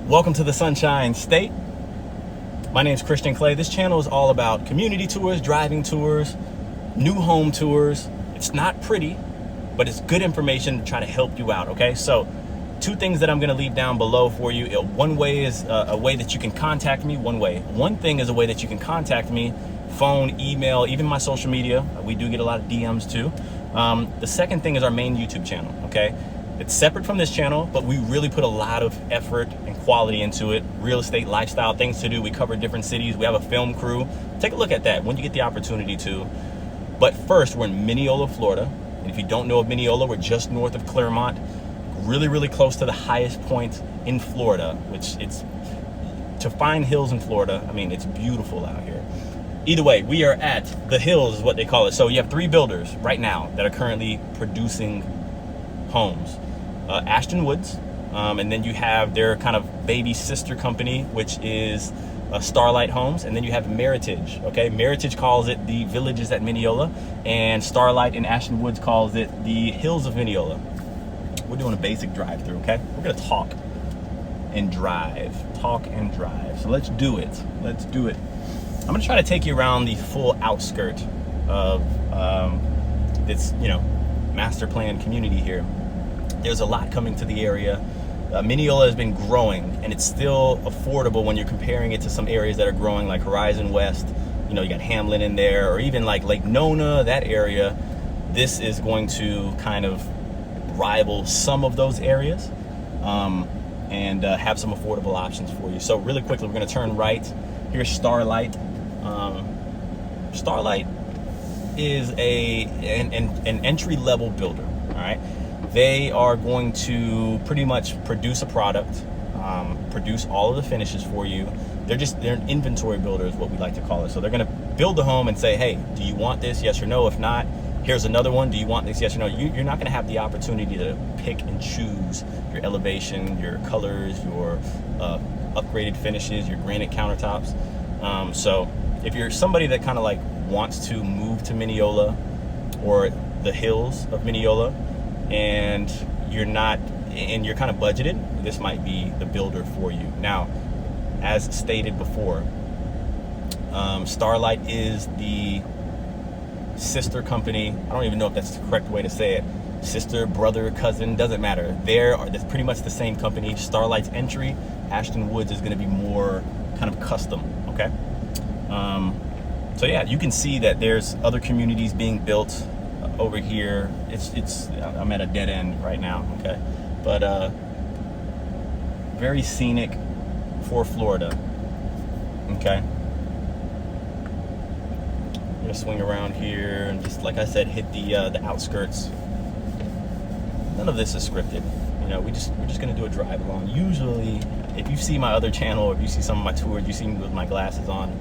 Welcome to the Sunshine State. My name is Christian Clay. This channel is all about community tours, driving tours, new home tours. It's not pretty, but it's good information to try to help you out, okay? So, two things that I'm gonna leave down below for you. One way is a way that you can contact me, One thing is a way that you can contact me, phone, email, even my social media. We do get a lot of DMs too. The second thing is our main YouTube channel, okay? It's separate from this channel, but we really put a lot of effort and quality into it. Real estate, lifestyle, things to do. We cover different cities. We have a film crew. Take a look at that when you get the opportunity to. But first, we're in Minneola, Florida. And if you don't know of Minneola, we're just north of Claremont, really, really close to the highest point in Florida, which it's, to find hills in Florida, I mean, it's beautiful out here. Either way, we are at the hills is what they call it. So you have three builders right now that are currently producing homes. Ashton Woods, and then you have their kind of baby sister company, which is Starlight Homes, and then you have Meritage, okay? Meritage calls it the Villages at Minneola, and Starlight and Ashton Woods calls it the Hills of Minneola. We're doing a basic drive-through, okay? We're gonna talk and drive. So let's do it. I'm gonna try to take you around the full outskirt of this, master plan community here. There's a lot coming to the area. Minneola has been growing, and it's still affordable when you're comparing it to some areas that are growing, like Horizon West. You got Hamlin in there, or even like Lake Nona, that area. This is going to kind of rival some of those areas, and have some affordable options for you. So really quickly, we're going to turn right. Here's Starlight. Starlight is an entry-level builder. All right. They are going to pretty much produce a product, produce all of the finishes for you. They're an inventory builder is what we like to call it. So they're going to build the home and say, hey, do you want this? Yes or no. If not, here's another one. Do you want this? Yes or no. You're not going to have the opportunity to pick and choose your elevation, your colors, your upgraded finishes, your granite countertops. So if you're somebody that kind of like wants to move to Minneola or the hills of Minneola, and you're kind of budgeted, this might be the builder for you. Now, as stated before, Starlight is the sister company. I don't even know if that's the correct way to say it. Sister, brother, cousin, doesn't matter. That's pretty much the same company. Starlight's entry, Ashton Woods is going to be more kind of custom, okay? So yeah, you can see that there's other communities being built over here. I'm at a dead end right now, okay? But very scenic for Florida, okay? I'm gonna swing around here and just, like I said, hit the outskirts. None of this is scripted. We're just gonna do a drive along. Usually, if you see my other channel, or if you see some of my tours, you see me with my glasses on,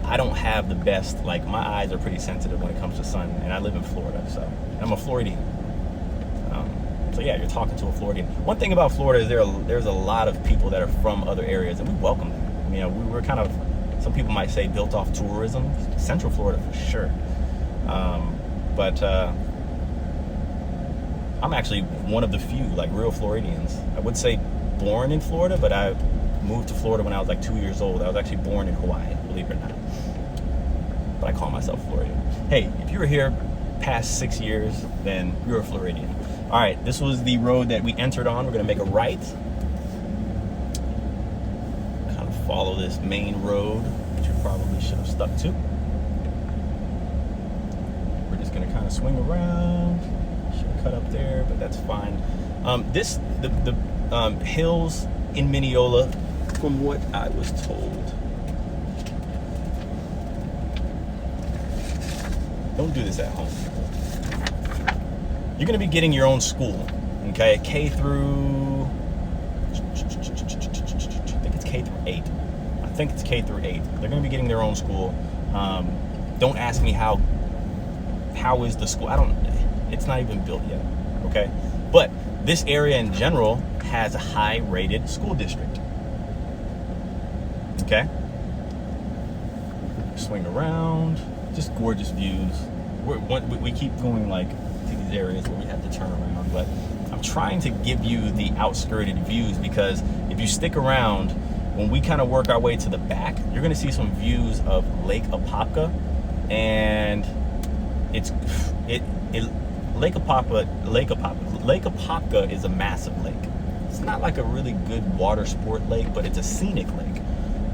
I don't have the best, my eyes are pretty sensitive when it comes to sun, and I live in Florida, so I'm a Floridian. So yeah, you're talking to a Floridian. One thing about Florida is there's a lot of people that are from other areas, and we welcome them. We're kind of, some people might say, built off tourism. Central Florida for sure. But I'm actually one of the few, real Floridians. I would say born in Florida, but I moved to Florida when I was 2 years old. I was actually born in Hawaii, believe it or not. But I call myself Floridian. Hey, if you were here past 6 years, then you're a Floridian. All right, this was the road that we entered on. We're gonna make a right. Kind of follow this main road, which we probably should have stuck to. We're just gonna kind of swing around. Should have cut up there, but that's fine. The hills in Minneola, from what I was told, don't do this at home. You're going to be getting your own school, okay? K through, I think it's K through 8. They're going to be getting their own school. Don't ask me how is the school. It's not even built yet, okay? But this area in general has a high-rated school district, okay? Swing around, just gorgeous views. We keep going to these areas where we have to turn around, but I'm trying to give you the outskirted views, because if you stick around, when we kind of work our way to the back, you're going to see some views of Lake Apopka. And Lake Apopka is a massive lake. It's not like a really good water sport lake, but it's a scenic lake.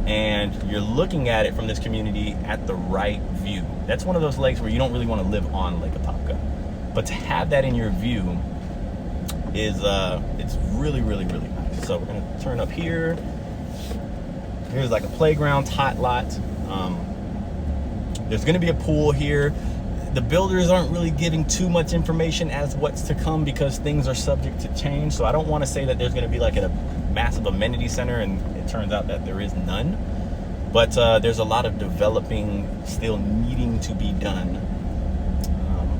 And you're looking at it from this community at the right view. That's one of those lakes where you don't really want to live on Lake Apopka. But to have that in your view is, it's really, really, really nice. So we're gonna turn up here. Here's like a playground, tot lot. There's gonna be a pool here. The builders aren't really giving too much information as what's to come, because things are subject to change. So I don't want to say that there's going to be like a massive amenity center, and it turns out that there is none. But there's a lot of developing still needing to be done.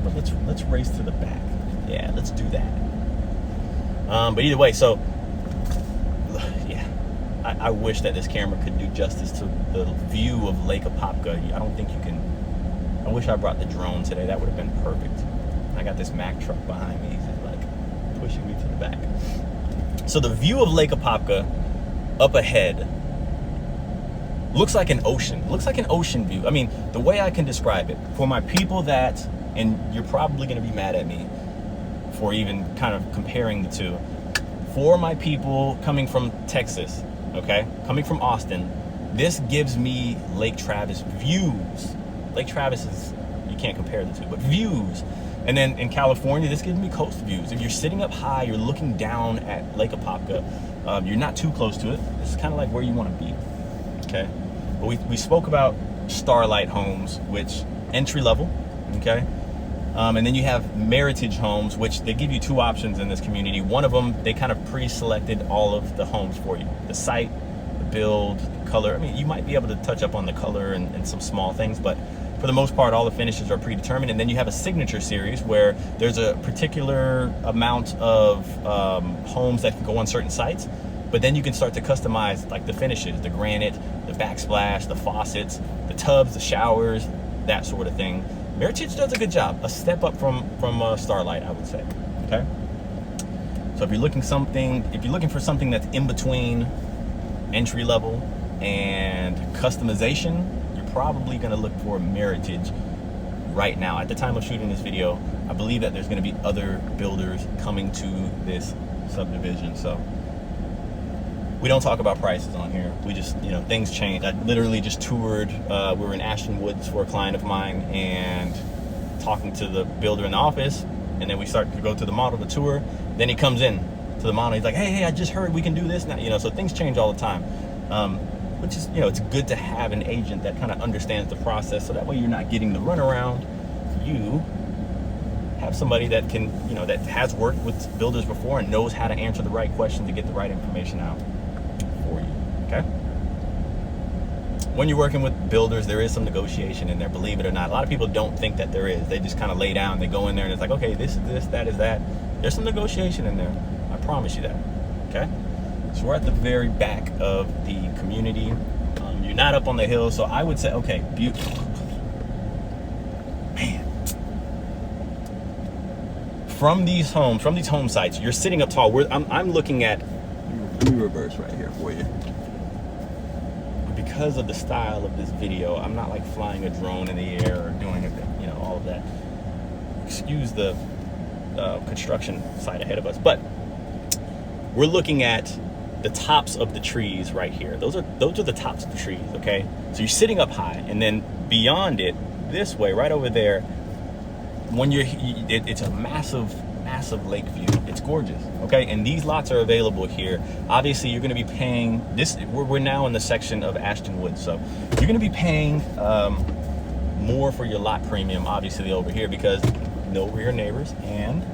But let's race to the back. Yeah, let's do that. But either way, so yeah, I wish that this camera could do justice to the view of Lake Apopka. I don't think you can. I wish I brought the drone today. That would have been perfect. I got this Mack truck behind me. He's like pushing me to the back. So the view of Lake Apopka up ahead looks like an ocean. Looks like an ocean view. I mean, the way I can describe it, for my people that, and you're probably going to be mad at me for even kind of comparing the two. For my people coming from Texas, okay, coming from Austin, this gives me Lake Travis views. Lake Travis is, you can't compare the two, but views. And then in California, this gives me coast views. If you're sitting up high, you're looking down at Lake Apopka, you're not too close to it. This is kind of like where you want to be, okay? But we spoke about Starlight Homes, which entry level, okay? And then you have Meritage Homes, which they give you two options in this community. One of them, they kind of pre-selected all of the homes for you. The site, the build, the color. I mean, you might be able to touch up on the color and some small things, but for the most part, all the finishes are predetermined. And then you have a signature series where there's a particular amount of homes that can go on certain sites, but then you can start to customize like the finishes, the granite, the backsplash, the faucets, the tubs, the showers, that sort of thing. Meritage does a good job, a step up from Starlight, I would say. Okay. So if you're looking for something that's in between entry level and customization, probably going to look for Meritage right now. At the time of shooting this video, I believe that there's going to be other builders coming to this subdivision. So we don't talk about prices on here. We just, you know, things change. I literally just toured. We were in Ashton Woods for a client of mine and talking to the builder in the office. And then we start to go to the model, the tour. Then he comes in to the model. He's like, hey, I just heard we can do this now. You know, so things change all the time. Which is, you know, it's good to have an agent that kind of understands the process, so that way you're not getting the runaround. You have somebody that can, you know, that has worked with builders before and knows how to answer the right question to get the right information out for you, okay? When you're working with builders, there is some negotiation in there, believe it or not. A lot of people don't think that there is. They just kind of lay down, they go in there and it's like, okay, this is this, that is that. There's some negotiation in there. I promise you that, okay? So we're at the very back of the community. You're not up on the hill, so I would say, okay, beautiful. Man. From these home sites, you're sitting up tall. I'm looking at, let me reverse right here for you. Because of the style of this video, I'm not like flying a drone in the air or doing it, you know, all of that. Excuse the construction site ahead of us, but we're looking at the tops of the trees right here. Those are the tops of the trees, okay? So you're sitting up high, and then beyond it, this way, right over there, when it's a massive lake view. It's gorgeous, okay? And these lots are available here. Obviously, you're gonna be paying this. We're now in the section of Ashton Woods, so you're gonna be paying more for your lot premium, obviously, over here, because no rear neighbors, and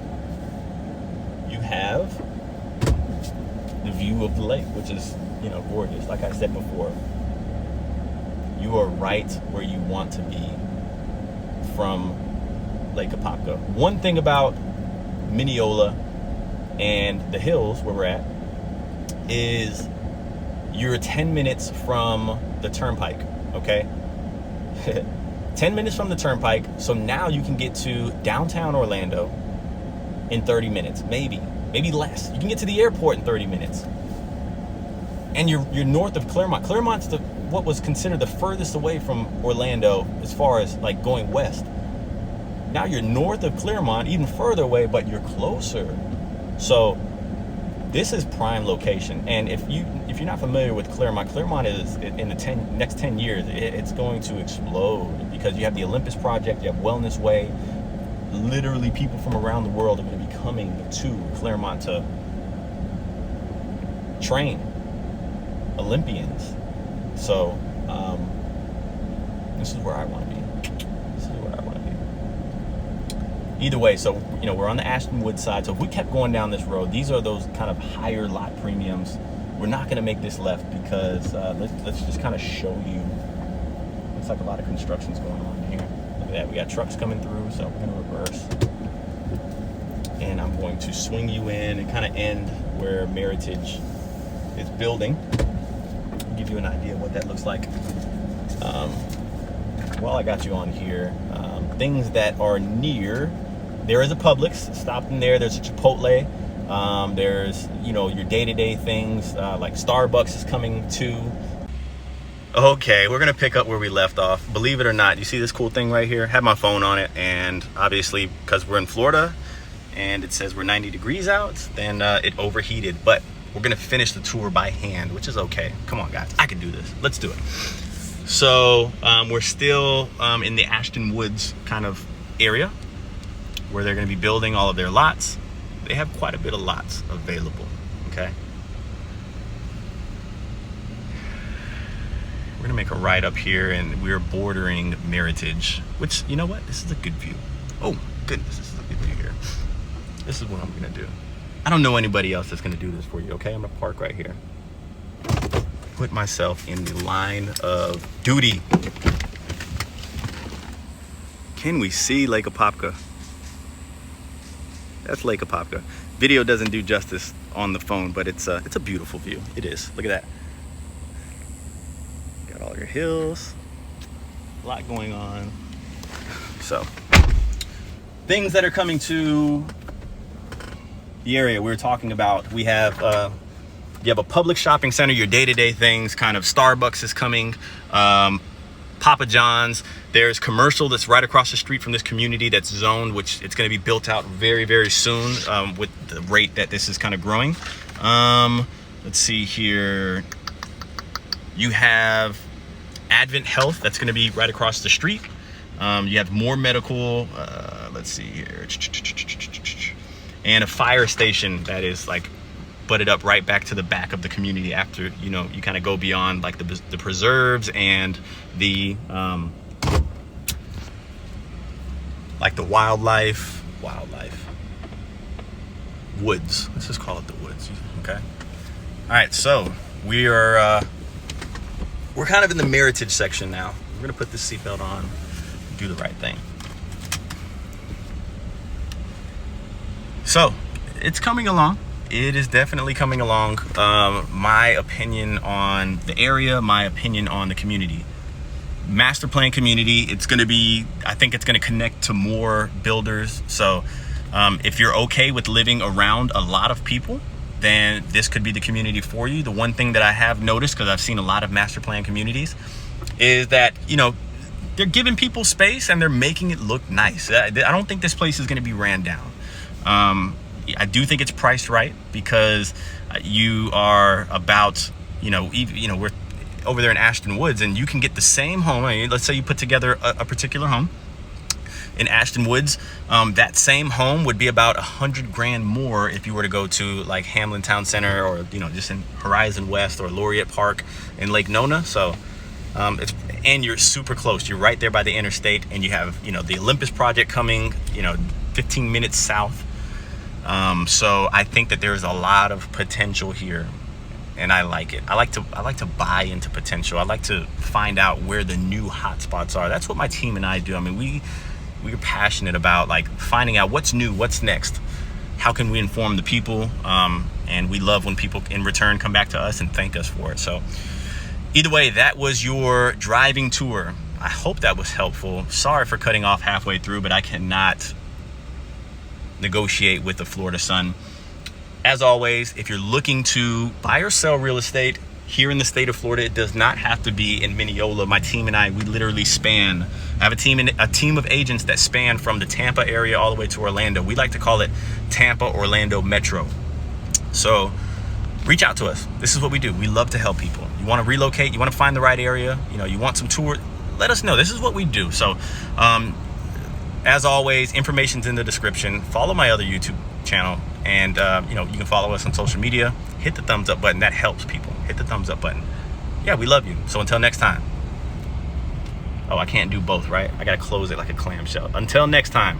you have the view of the lake, which is, you know, gorgeous. Like I said before, you are right where you want to be from Lake Apopka. One thing about Minneola and the hills where we're at is you're 10 minutes from the turnpike, okay? 10 minutes from the turnpike, so now you can get to downtown Orlando in 30 minutes, maybe. maybe less. You can get to the airport in 30 minutes. And you're north of Claremont. Claremont's what was considered the furthest away from Orlando as far as like going west. Now you're north of Claremont, even further away, but you're closer. So this is prime location. And if you're not familiar with Claremont is in the next 10 years, it's going to explode, because you have the Olympus Project, you have Wellness Way. Literally people from around the world are going to be coming to Claremont to train Olympians. So this is where I want to be. Either way, so we're on the Ashton Woods side. So if we kept going down this road, these are those kind of higher lot premiums. We're not going to make this left because let's just kind of show you. Looks like a lot of construction's going on here. Look at that. We got trucks coming through, so we're going to reverse. And I'm going to swing you in and kind of end where Meritage is building. Give you an idea of what that looks like. While I got you on here, things that are near, there is a Publix. Stop in there. There's a Chipotle. There's your day-to-day things like Starbucks is coming too. Okay, we're gonna pick up where we left off. Believe it or not, you see this cool thing right here? I have my phone on it, and obviously because we're in Florida and it says we're 90 degrees out, then it overheated. But we're gonna finish the tour by hand, which is okay. Come on, guys, I can do this. Let's do it. So we're still in the Ashton Woods kind of area where they're going to be building all of their lots. They have quite a bit of lots available, okay? We're going to make a right up here, and we're bordering Meritage, which, you know what? This is a good view. Oh, goodness, this is a good view here. This is what I'm going to do. I don't know anybody else that's going to do this for you, okay? I'm going to park right here. Put myself in the line of duty. Can we see Lake Apopka? That's Lake Apopka. Video doesn't do justice on the phone, but it's a beautiful view. It is. Look at that. Got all your hills. A lot going on. So, things that are coming to the area we're talking about. We have you have a public shopping center, your day-to-day things, kind of Starbucks is coming, Papa John's. There's commercial that's right across the street from this community that's zoned, which it's going to be built out very, very soon with the rate that this is kind of growing. Let's see here. You have Advent Health that's going to be right across the street. You have more medical, let's see here. And a fire station that is like butted up right back to the back of the community after you kind of go beyond like the preserves and the like the wildlife woods. Let's just call it the woods. Okay. All right, so we're kind of in the Meritage section now. We're gonna put this seatbelt on, do the right thing. So it's coming along. It is definitely coming along. My opinion on the area, my opinion on the community. Master plan community, I think it's gonna connect to more builders. So if you're okay with living around a lot of people, then this could be the community for you. The one thing that I have noticed, because I've seen a lot of master plan communities, is that, they're giving people space and they're making it look nice. I don't think this place is gonna be ran down. I do think it's priced right, because you are about, we're over there in Ashton Woods, and you can get the same home. I mean, let's say you put together a particular home in Ashton Woods. That same home would be about $100,000 more if you were to go to like Hamlin Town Center, or just in Horizon West or Laureate Park in Lake Nona. So and you're super close. You're right there by the interstate, and you have the Olympus project coming 15 minutes south. So I think that there's a lot of potential here, and I like it. I like to buy into potential. I like to find out where the new hotspots are. That's what my team and I do. I mean, we're passionate about like finding out what's new, what's next, how can we inform the people, and we love when people in return come back to us and thank us for it. So either way, that was your driving tour. I hope that was helpful. Sorry for cutting off halfway through, but I cannot negotiate with the Florida sun. As always, if you're looking to buy or sell real estate here in the state of Florida, it does not have to be in Minneola. My team and I, we literally span. I have a team of agents that span from the Tampa area all the way to Orlando. We like to call it Tampa, Orlando Metro. So reach out to us. This is what we do. We love to help people. You want to relocate, you want to find the right area, you want some tour, let us know. This is what we do. So as always, information's in the description. Follow my other YouTube channel, and you can follow us on social media. Hit the thumbs up button. That helps people. Hit the thumbs up button. Yeah, we love you. So until next time. Oh, I can't do both, right? I gotta close it like a clamshell. Until next time.